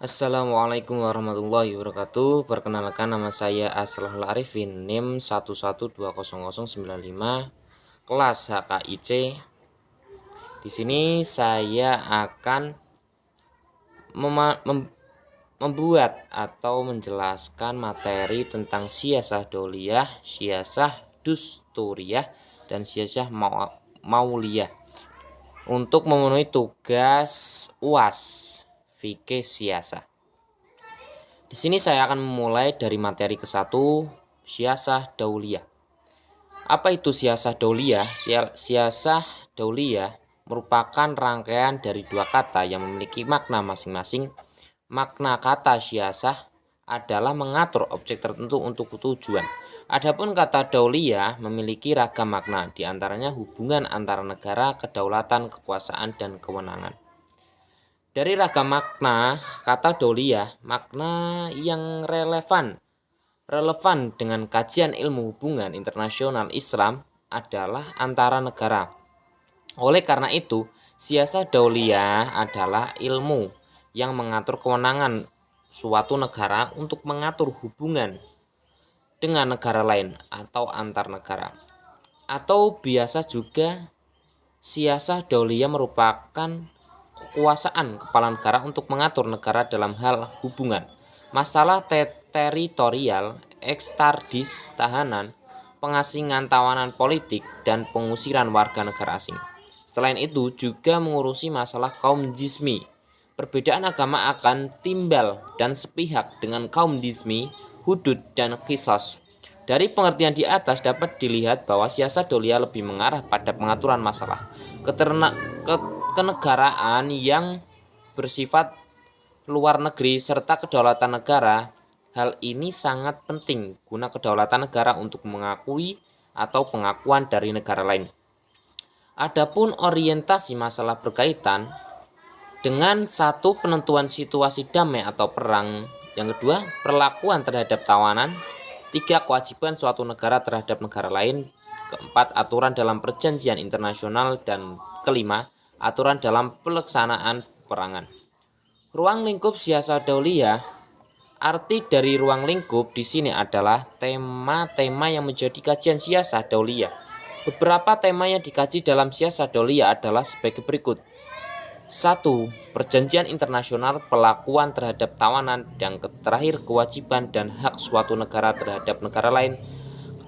Assalamualaikum warahmatullahi wabarakatuh. Perkenalkan, nama saya Aslahul Arifin, NIM 1120095, kelas HKIC. Di sini saya akan membuat atau menjelaskan materi tentang siasah dauliyah, siasah dusturiyah, dan siasah mauliyah untuk memenuhi tugas UAS fikih siasah. Di sini saya akan memulai dari materi ke-1, siasah dauliyah. Apa itu siasah dauliyah? Siasah dauliyah merupakan rangkaian dari dua kata yang memiliki makna masing-masing. Makna kata siasah adalah mengatur objek tertentu untuk tujuan. Adapun kata dauliyah memiliki ragam makna, diantaranya hubungan antara negara, kedaulatan, kekuasaan, dan kewenangan. Dari ragam makna kata dauliyah, makna yang relevan dengan kajian ilmu hubungan internasional Islam adalah antara negara. Oleh karena itu, siasah dauliyah adalah ilmu yang mengatur kewenangan suatu negara untuk mengatur hubungan dengan negara lain atau antar negara. Atau biasa juga siasah dauliyah merupakan kekuasaan kepala negara untuk mengatur negara dalam hal hubungan, masalah teritorial, ekstradis tahanan, pengasingan tawanan politik, dan pengusiran warga negara asing. Selain itu juga mengurusi masalah kaum jismi. Perbedaan agama akan timbal dan sepihak dengan kaum jismi, hudud, dan qisas. Dari pengertian di atas dapat dilihat bahwa siasat dauliyah lebih mengarah pada pengaturan masalah kenegaraan yang bersifat luar negeri serta kedaulatan negara. Hal ini sangat penting guna kedaulatan negara untuk mengakui atau pengakuan dari negara lain. Adapun orientasi masalah berkaitan dengan satu, penentuan situasi damai atau perang. Yang kedua, perlakuan terhadap tawanan. Tiga, kewajiban suatu negara terhadap negara lain. Keempat, aturan dalam perjanjian internasional. Dan kelima, aturan dalam pelaksanaan peperangan. Ruang lingkup siasah dauliyah. Arti dari ruang lingkup di sini adalah tema-tema yang menjadi kajian siasah dauliyah. Beberapa tema yang dikaji dalam siasah dauliyah adalah sebagai berikut. 1. Perjanjian internasional, perlakuan terhadap tawanan, dan terakhir kewajiban dan hak suatu negara terhadap negara lain,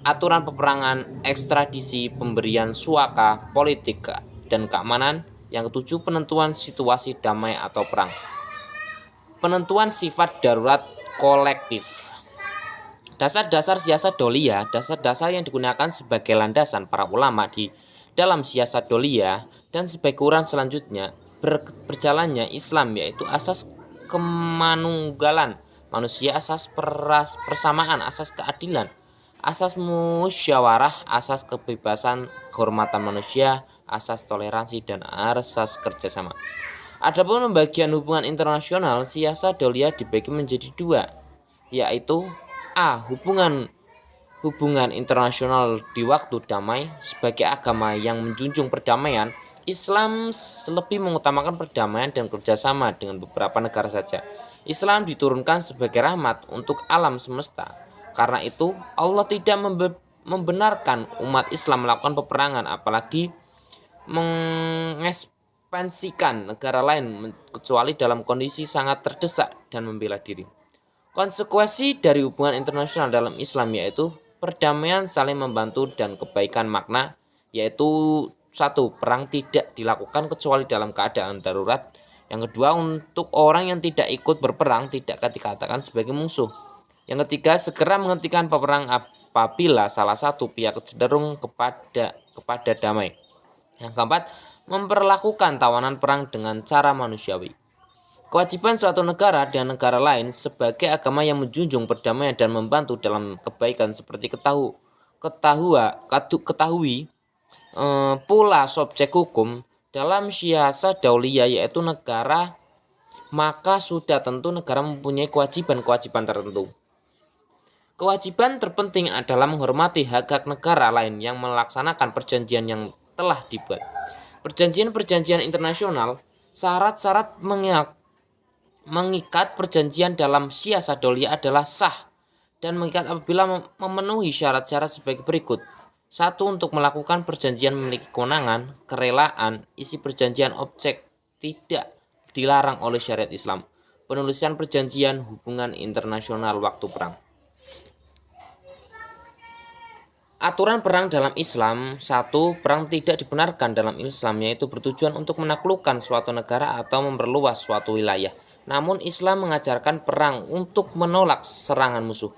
aturan peperangan, ekstradisi, pemberian suaka, politik, dan keamanan. Yang ketujuh, penentuan situasi damai atau perang. Penentuan sifat darurat kolektif. Dasar-dasar siasat dauliyah, dasar-dasar yang digunakan sebagai landasan para ulama di dalam siasat dauliyah dan sebagai ukuran selanjutnya berjalannya Islam, yaitu asas kemanunggalan manusia, asas persamaan, asas keadilan, asas musyawarah, asas kebebasan, kehormatan manusia, asas toleransi, dan asas kerjasama. Adapun pembagian hubungan internasional, siasat dauliyah dibagi menjadi dua, yaitu A. Hubungan internasional di waktu damai. Sebagai agama yang menjunjung perdamaian, Islam lebih mengutamakan perdamaian dan kerjasama dengan beberapa negara saja. Islam diturunkan sebagai rahmat untuk alam semesta. Karena itu, Allah tidak membenarkan umat Islam melakukan peperangan, apalagi mengekspansikan negara lain, kecuali dalam kondisi sangat terdesak dan membela diri. Konsekuensi dari hubungan internasional dalam Islam yaitu perdamaian, saling membantu, dan kebaikan makna, yaitu 1. Perang tidak dilakukan kecuali dalam keadaan darurat. Yang kedua, untuk orang yang tidak ikut berperang tidak dikatakan sebagai musuh. Yang ketiga, segera menghentikan peperang apabila salah satu pihak cenderung kepada damai. Yang keempat, memperlakukan tawanan perang dengan cara manusiawi. Kewajiban suatu negara dan negara lain sebagai agama yang menjunjung perdamaian dan membantu dalam kebaikan seperti ketahui pula subjek hukum dalam siasat dauliyah yaitu negara, maka sudah tentu negara mempunyai kewajiban-kewajiban tertentu. Kewajiban terpenting adalah menghormati hak-hak negara lain yang melaksanakan perjanjian yang telah dibuat. Perjanjian-perjanjian internasional, syarat-syarat mengikat perjanjian dalam syiasah dauliyah adalah sah dan mengikat apabila memenuhi syarat-syarat sebagai berikut. 1. Untuk melakukan perjanjian memiliki kewenangan, kerelaan, isi perjanjian objek tidak dilarang oleh syariat Islam. Penulisan perjanjian hubungan internasional waktu perang. Aturan perang dalam Islam. 1. Perang tidak dibenarkan dalam Islam, yaitu bertujuan untuk menaklukkan suatu negara atau memperluas suatu wilayah. Namun Islam mengajarkan perang untuk menolak serangan musuh.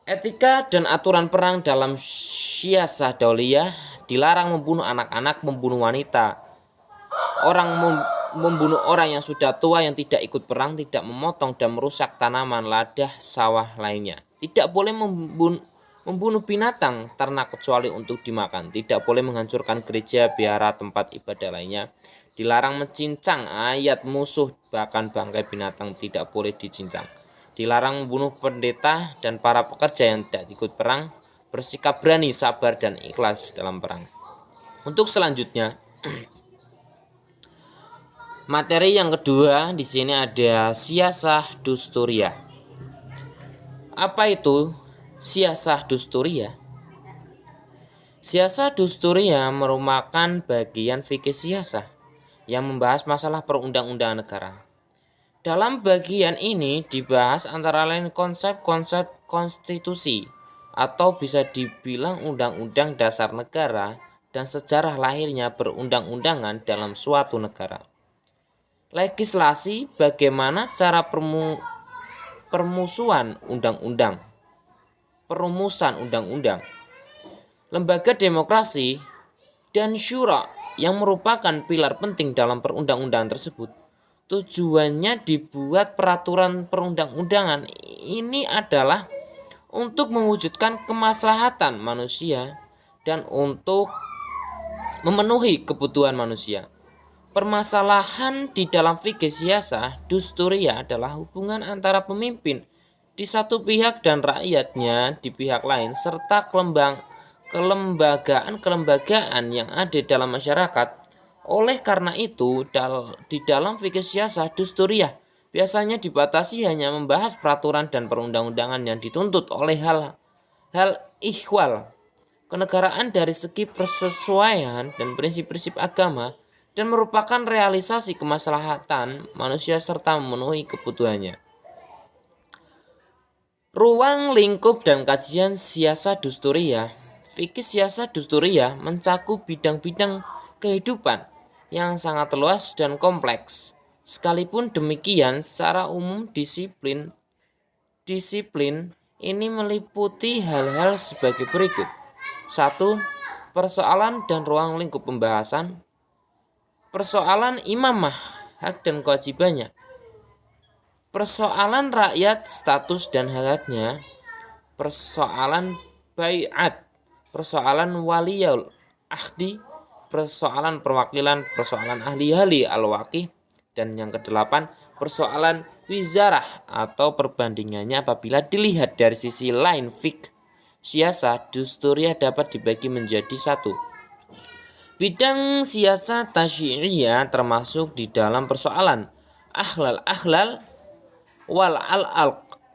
Etika dan aturan perang dalam syiasah dauliyah: dilarang membunuh anak-anak, membunuh wanita, membunuh orang yang sudah tua yang tidak ikut perang, tidak memotong dan merusak tanaman, ladang, sawah lainnya. Tidak boleh membunuh binatang ternak kecuali untuk dimakan. Tidak boleh menghancurkan gereja, biara, tempat ibadah lainnya. Dilarang mencincang ayat musuh, bahkan bangkai binatang tidak boleh dicincang. Dilarang membunuh pendeta dan para pekerja yang tidak ikut perang. Bersikap berani, sabar, dan ikhlas dalam perang. Untuk selanjutnya, materi yang kedua di sini ada siyasah dusturiyah. Apa itu siyasah dusturiyah? Siyasah dusturiyah merupakan bagian fikih siyasah yang membahas masalah perundang-undangan negara. Dalam bagian ini dibahas antara lain konsep-konsep konstitusi atau bisa dibilang undang-undang dasar negara dan sejarah lahirnya perundang-undangan dalam suatu negara. Legislasi, bagaimana cara perumusan undang-undang. Lembaga demokrasi dan syura yang merupakan pilar penting dalam perundang-undangan tersebut. Tujuannya dibuat peraturan perundang-undangan ini adalah untuk mewujudkan kemaslahatan manusia dan untuk memenuhi kebutuhan manusia. Permasalahan di dalam fikih siyasah dusturiyah adalah hubungan antara pemimpin di satu pihak dan rakyatnya di pihak lain, serta kelembagaan yang ada dalam masyarakat. Oleh karena itu, di dalam fikih siyasah dusturiyah biasanya dibatasi hanya membahas peraturan dan perundang-undangan yang dituntut oleh hal ihwal kenegaraan dari segi persesuaian dan prinsip-prinsip agama dan merupakan realisasi kemaslahatan manusia serta memenuhi kebutuhannya. Ruang lingkup dan kajian siyasah dusturiyah. Fikih siyasah dusturiyah mencakup bidang-bidang kehidupan yang sangat luas dan kompleks. Sekalipun demikian, secara umum disiplin ini meliputi hal-hal sebagai berikut. 1. Persoalan dan ruang lingkup pembahasan. Persoalan imamah, hak dan kewajibannya. Persoalan rakyat, status dan haknya. Persoalan bai'at. Persoalan waliyul ahdi. Persoalan perwakilan, persoalan ahli-ahli al-waqih. Dan yang kedelapan, persoalan wizarah atau perbandingannya apabila dilihat dari sisi lain fikih siyasah dusturiyah dapat dibagi menjadi 1. Bidang siyasah tasyri'iyah termasuk di dalam persoalan ahlal wal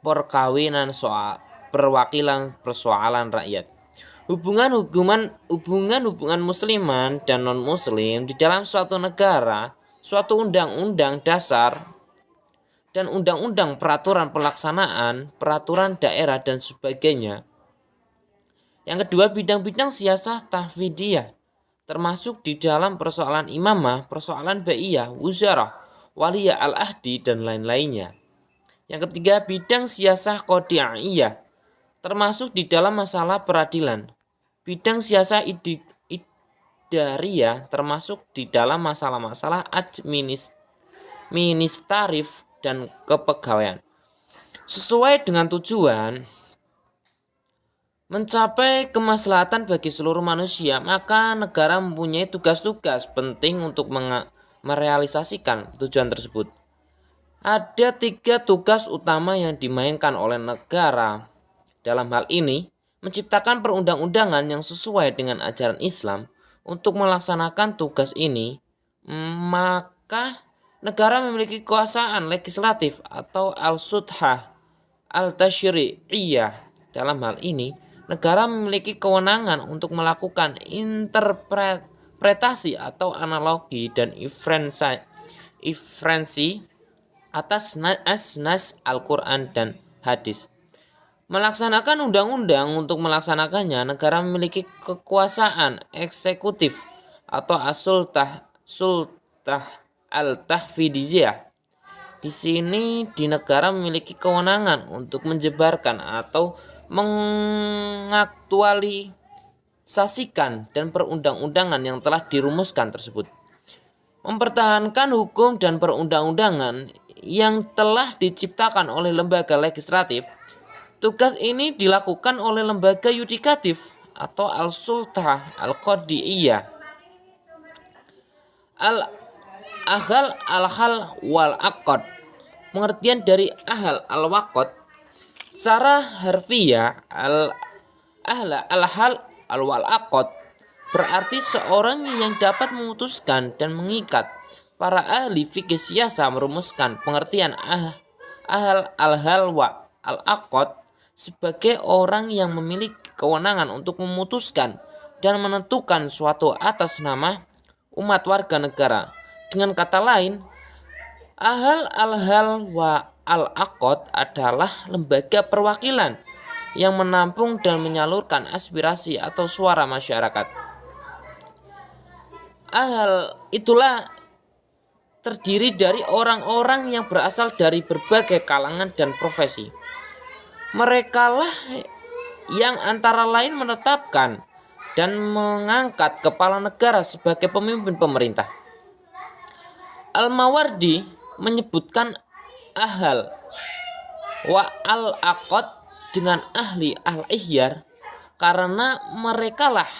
perkawinan, perwakilan persoalan rakyat. Hubungan musliman dan non-muslim di dalam suatu negara, suatu undang-undang dasar dan undang-undang peraturan pelaksanaan, peraturan daerah dan sebagainya. Yang kedua, bidang-bidang siyasah tahfidiyah termasuk di dalam persoalan imamah, persoalan baiyah, wuzarah, waliyah al-ahdi dan lain-lainnya. Yang ketiga, bidang siyasah qadiyah termasuk di dalam masalah peradilan. Bidang siyasah idariyah termasuk di dalam masalah-masalah administratif dan kepegawaian. Sesuai dengan tujuan mencapai kemaslahatan bagi seluruh manusia, maka negara mempunyai tugas-tugas penting untuk merealisasikan tujuan tersebut. Ada 3 tugas utama yang dimainkan oleh negara. Dalam hal ini, menciptakan perundang-undangan yang sesuai dengan ajaran Islam. Untuk melaksanakan tugas ini, maka negara memiliki kekuasaan legislatif atau al-sudhah al-tashri'iyah. Dalam hal ini, negara memiliki kewenangan untuk melakukan interpretasi atau analogi dan inferensi atas nas Al-Quran dan hadis. Melaksanakan undang-undang. Untuk melaksanakannya, negara memiliki kekuasaan eksekutif atau sultah al-tahfidiyah. Di sini di negara memiliki kewenangan untuk menyebarkan atau mengaktualisasikan dan perundang-undangan yang telah dirumuskan tersebut. Mempertahankan hukum dan perundang-undangan yang telah diciptakan oleh lembaga legislatif. Tugas ini dilakukan oleh lembaga yudikatif atau al-sultah al-qadiyah. Al-ahal al-hal wal-aqad. Pengertian dari ahal al-waqad secara harfiah al-ahla al-hal al-wal-aqad berarti seorang yang dapat memutuskan dan mengikat. Para ahli fikih siasa merumuskan pengertian ahal al-hal wa al-aqad sebagai orang yang memiliki kewenangan untuk memutuskan dan menentukan suatu atas nama umat warga negara. Dengan kata lain, ahal al-hal wa al-aqad adalah lembaga perwakilan yang menampung dan menyalurkan aspirasi atau suara masyarakat. Ahal itulah terdiri dari orang-orang yang berasal dari berbagai kalangan dan profesi. Merekalah yang antara lain menetapkan dan mengangkat kepala negara sebagai pemimpin pemerintah. Al-Mawardi menyebutkan ahal wa al-aqad dengan ahli al-ihyar karena merekalah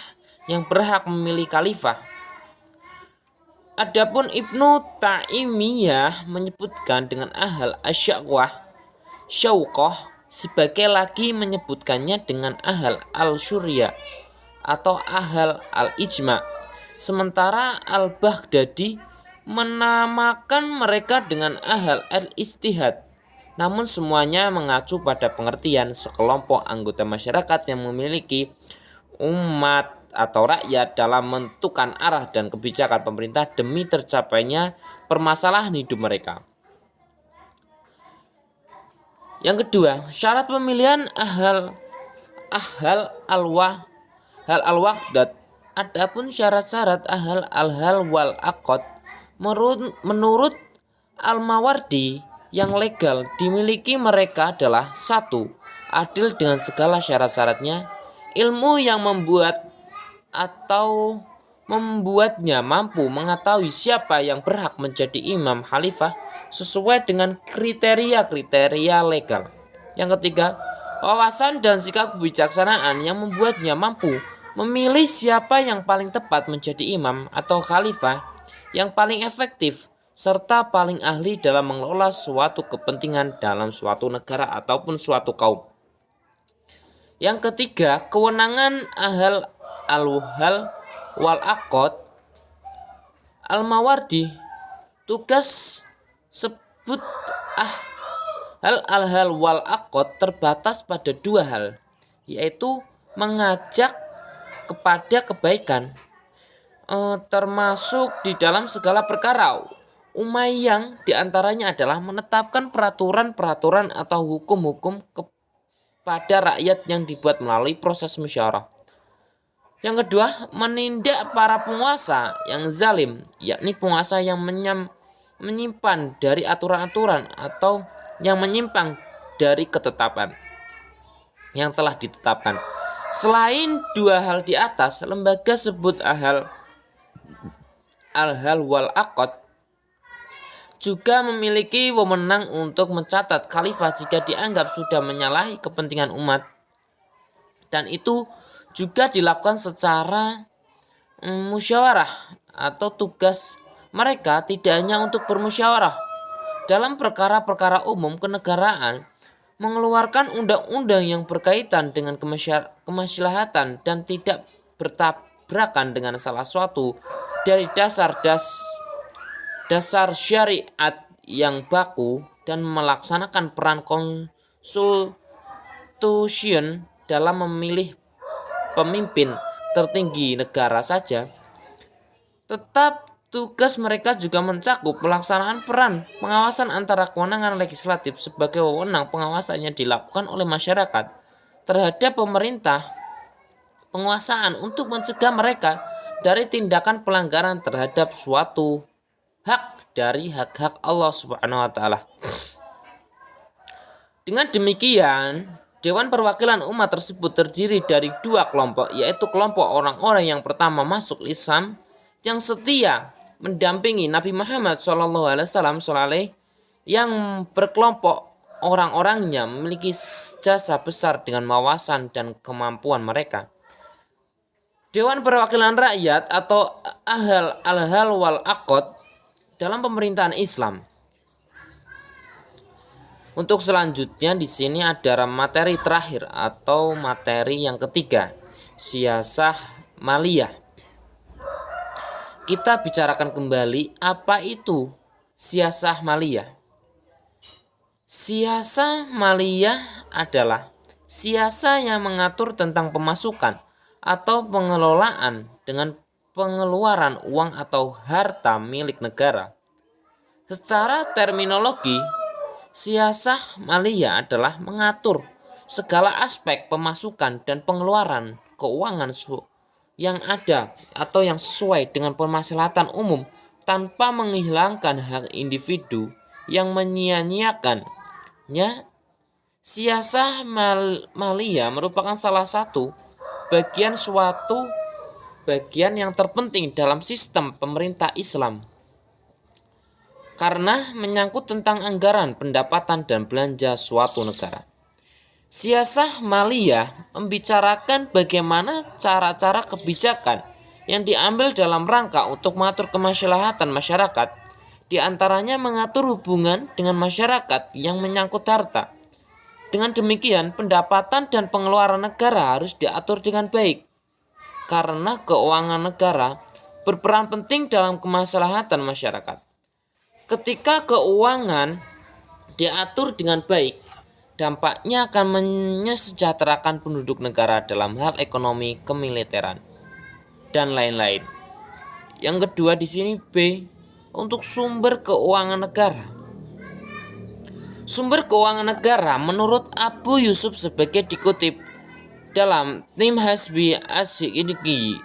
yang berhak memilih khalifah. Adapun Ibnu Taimiyah menyebutkan dengan ahal syauqah sebagai lagi menyebutkannya dengan ahal al-syurya atau ahal al-ijma. Sementara al-Baghdadi menamakan mereka dengan ahal al-istihad. Namun semuanya mengacu pada pengertian sekelompok anggota masyarakat yang memiliki umat atau rakyat dalam menentukan arah dan kebijakan pemerintah demi tercapainya permasalahan hidup mereka. Yang kedua, syarat pemilihan ahal al-waqdat. Adapun syarat-syarat ahal al-hal wal aqad menurut Al-Mawardi yang legal dimiliki mereka adalah 1. Adil dengan segala syarat-syaratnya. Ilmu yang membuatnya mampu mengetahui siapa yang berhak menjadi imam khalifah sesuai dengan kriteria-kriteria legal. Yang ketiga, wawasan dan sikap kebijaksanaan yang membuatnya mampu memilih siapa yang paling tepat menjadi imam atau khalifah yang paling efektif serta paling ahli dalam mengelola suatu kepentingan dalam suatu negara ataupun suatu kaum. Yang ketiga, kewenangan ahal al-hal wal aqad. Al-Mawardi tugas sebut ahal al-hal wal aqad terbatas pada 2 hal, yaitu mengajak kepada kebaikan termasuk di dalam segala perkara. Yang diantaranya adalah menetapkan peraturan-peraturan atau hukum-hukum kepada rakyat yang dibuat melalui proses musyawarah. Yang kedua, menindak para penguasa yang zalim, yakni penguasa yang menyimpan dari aturan-aturan atau yang menyimpang dari ketetapan yang telah ditetapkan. Selain 2 hal di atas, lembaga sebut ahal al-hal wal aqad juga memiliki wewenang untuk mencatat khalifah jika dianggap sudah menyalahi kepentingan umat, dan itu juga dilakukan secara musyawarah. Atau tugas mereka tidak hanya untuk bermusyawarah dalam perkara-perkara umum kenegaraan, mengeluarkan undang-undang yang berkaitan dengan kemaslahatan dan tidak bertabrakan dengan salah suatu dari dasar syariat yang baku dan melaksanakan peran konstitusi dalam memilih pemimpin tertinggi negara saja, tetap tugas mereka juga mencakup pelaksanaan peran pengawasan antara kewenangan legislatif sebagai wewenang pengawasannya dilakukan oleh masyarakat terhadap pemerintah, penguasaan untuk mencegah mereka dari tindakan pelanggaran terhadap suatu hak dari hak-hak Allah Subhanahu wa taala. Dengan demikian, Dewan Perwakilan Umat tersebut terdiri dari dua kelompok, yaitu kelompok orang-orang yang pertama masuk Islam yang setia mendampingi Nabi Muhammad SAW, yang berkelompok orang-orangnya memiliki jasa besar dengan wawasan dan kemampuan mereka. Dewan Perwakilan Rakyat atau Al-Hal wal Aqd dalam pemerintahan Islam. Untuk selanjutnya di sini ada materi terakhir atau materi yang ketiga, siasah maliyah. Kita bicarakan kembali apa itu siasah maliyah. Siasah maliyah adalah siasah yang mengatur tentang pemasukan atau pengelolaan dengan pengeluaran uang atau harta milik negara. Secara terminologi, siasah maliyah adalah mengatur segala aspek pemasukan dan pengeluaran keuangan yang ada atau yang sesuai dengan permaslahatan umum tanpa menghilangkan hak individu yang menyia-nyiakannya. Siasah maliyah merupakan salah satu bagian yang terpenting dalam sistem pemerintah Islam karena menyangkut tentang anggaran, pendapatan, dan belanja suatu negara. Siasah maliyah membicarakan bagaimana cara-cara kebijakan yang diambil dalam rangka untuk mengatur kemaslahatan masyarakat, di antaranya mengatur hubungan dengan masyarakat yang menyangkut harta. Dengan demikian, pendapatan dan pengeluaran negara harus diatur dengan baik, karena keuangan negara berperan penting dalam kemaslahatan masyarakat. Ketika keuangan diatur dengan baik, dampaknya akan menyejahterakan penduduk negara dalam hal ekonomi, kemiliteran, dan lain-lain. Yang kedua di sini B, untuk sumber keuangan negara. Sumber keuangan negara menurut Abu Yusuf sebagai dikutip dalam Tim Hasbi As-Siddiqi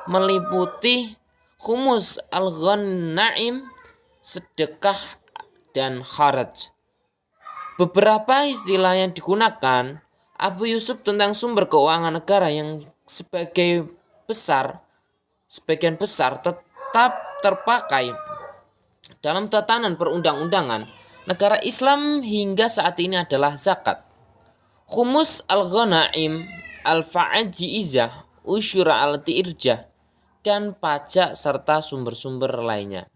meliputi khumus al-ghanaim, sedekah, dan kharaj. Beberapa istilah yang digunakan Abu Yusuf tentang sumber keuangan negara yang sebagian besar tetap terpakai dalam tatanan perundang-undangan negara Islam hingga saat ini adalah zakat, khumus al-ghanaim, al-fa'ajiizah, usyura al-ti'irjah, dan pajak serta sumber-sumber lainnya.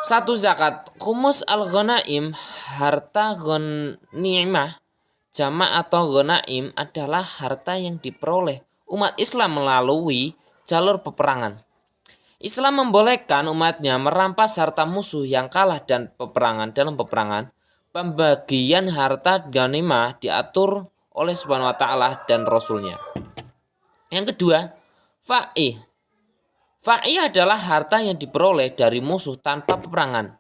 1. Zakat. Khumus al-ghanaim, harta ghanimah, jamak atau ghanaim adalah harta yang diperoleh umat Islam melalui jalur peperangan. Islam membolehkan umatnya merampas harta musuh yang kalah dan dalam peperangan. Pembagian harta ghanimah diatur oleh Subhanahu wa taala dan Rasulnya. Yang kedua, fa'i. Fa'i adalah harta yang diperoleh dari musuh tanpa peperangan.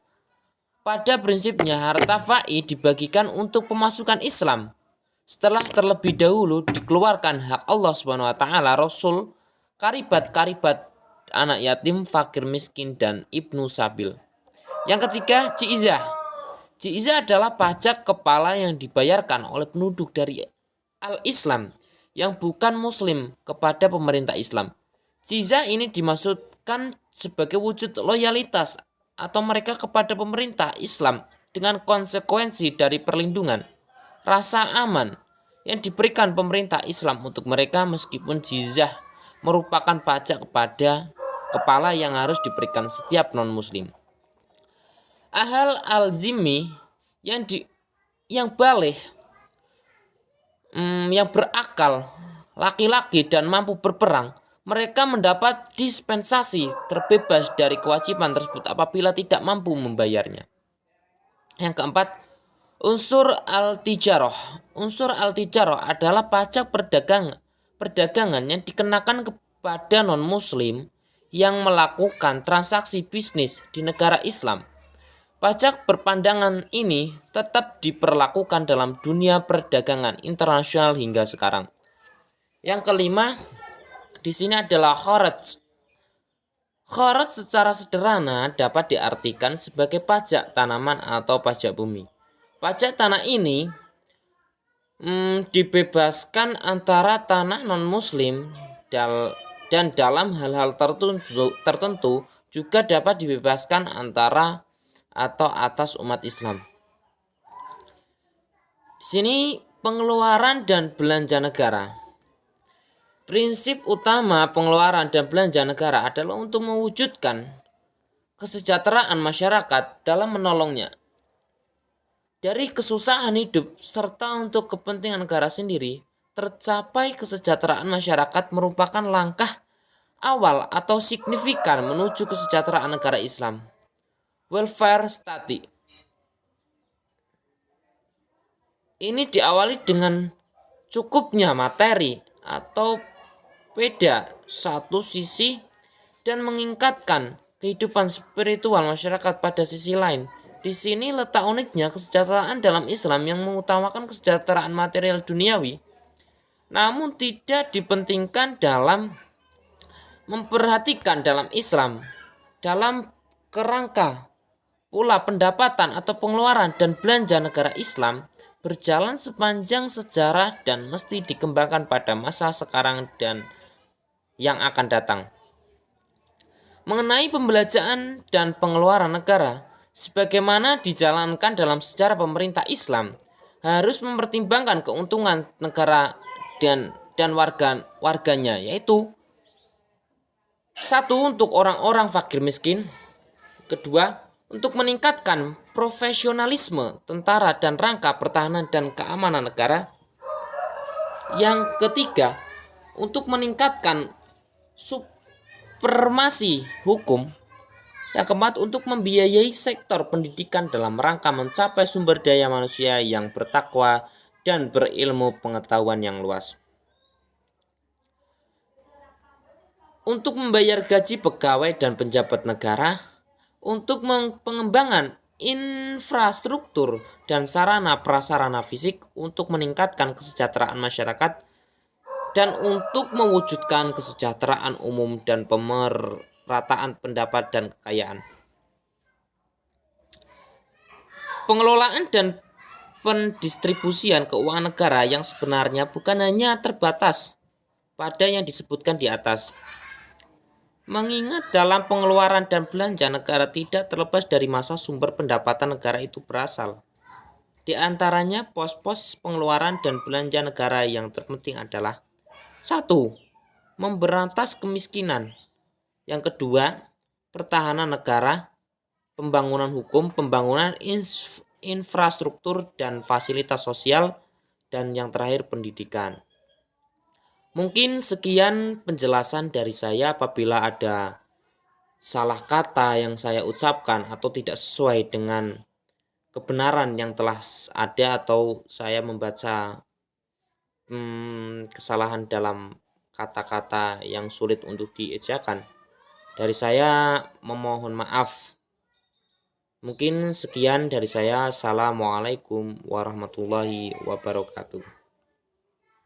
Pada prinsipnya harta fa'i dibagikan untuk pemasukan Islam. Setelah terlebih dahulu dikeluarkan hak Allah Subhanahu wa taala, Rasul, karibat, anak yatim, fakir miskin, dan ibnu sabil. Yang ketiga, ji'izah. Ji'izah adalah pajak kepala yang dibayarkan oleh penduduk dari al-Islam yang bukan muslim kepada pemerintah Islam. Ji'izah ini dimaksudkan sebagai wujud loyalitas atau mereka kepada pemerintah Islam dengan konsekuensi dari perlindungan, rasa aman yang diberikan pemerintah Islam untuk mereka, meskipun ji'izah merupakan pajak kepada kepala yang harus diberikan setiap non-muslim. Ahal al-zimmi yang baligh, yang berakal, laki-laki dan mampu berperang, mereka mendapat dispensasi terbebas dari kewajiban tersebut apabila tidak mampu membayarnya. Yang keempat, unsur al-tijarah. Unsur al-tijarah adalah pajak perdagangan yang dikenakan kepada non-muslim yang melakukan transaksi bisnis di negara Islam. Pajak berpandangan ini tetap diperlakukan dalam dunia perdagangan internasional hingga sekarang. Yang kelima, di sini adalah kharaj. Kharaj secara sederhana dapat diartikan sebagai pajak tanaman atau pajak bumi. Pajak tanah ini dibebaskan antara tanah non-muslim dan dalam hal-hal tertentu juga dapat dibebaskan antara atau atas umat Islam. Di sini pengeluaran dan belanja negara. Prinsip utama pengeluaran dan belanja negara adalah untuk mewujudkan kesejahteraan masyarakat dalam menolongnya dari kesusahan hidup serta untuk kepentingan negara sendiri. Tercapai kesejahteraan masyarakat merupakan langkah awal atau signifikan menuju kesejahteraan negara Islam. Welfare state. Ini diawali dengan cukupnya materi atau beda satu sisi dan meningkatkan kehidupan spiritual masyarakat pada sisi lain. Di sini letak uniknya kesejahteraan dalam Islam yang mengutamakan kesejahteraan material duniawi, namun tidak dipentingkan dalam memperhatikan dalam Islam. Dalam kerangka pula pendapatan atau pengeluaran dan belanja negara Islam berjalan sepanjang sejarah dan mesti dikembangkan pada masa sekarang dan yang akan datang. Mengenai pembelanjaan dan pengeluaran negara, sebagaimana dijalankan dalam sejarah pemerintah Islam, harus mempertimbangkan keuntungan negara dan warganya, yaitu satu, untuk orang-orang fakir miskin. Kedua, untuk meningkatkan profesionalisme tentara dan rangka pertahanan dan keamanan negara. Yang ketiga, untuk meningkatkan supremasi hukum. Yang keempat, untuk membiayai sektor pendidikan dalam rangka mencapai sumber daya manusia yang bertakwa dan berilmu pengetahuan yang luas. Untuk membayar gaji pegawai dan pejabat negara, untuk pengembangan infrastruktur dan sarana prasarana fisik untuk meningkatkan kesejahteraan masyarakat, dan untuk mewujudkan kesejahteraan umum dan pemerataan pendapat dan kekayaan. Pengelolaan dan pendistribusian keuangan negara yang sebenarnya bukan hanya terbatas pada yang disebutkan di atas. Mengingat dalam pengeluaran dan belanja negara tidak terlepas dari masa sumber pendapatan negara itu berasal. Di antaranya pos-pos pengeluaran dan belanja negara yang terpenting adalah: 1. Memberantas kemiskinan. Yang kedua, pertahanan negara, pembangunan hukum, pembangunan infrastruktur dan fasilitas sosial, dan yang terakhir pendidikan. Mungkin sekian penjelasan dari saya. Apabila ada salah kata yang saya ucapkan atau tidak sesuai dengan kebenaran yang telah ada, atau saya membaca kesalahan dalam kata-kata yang sulit untuk diejakan, dari saya memohon maaf. Mungkin sekian dari saya. Assalamualaikum warahmatullahi wabarakatuh.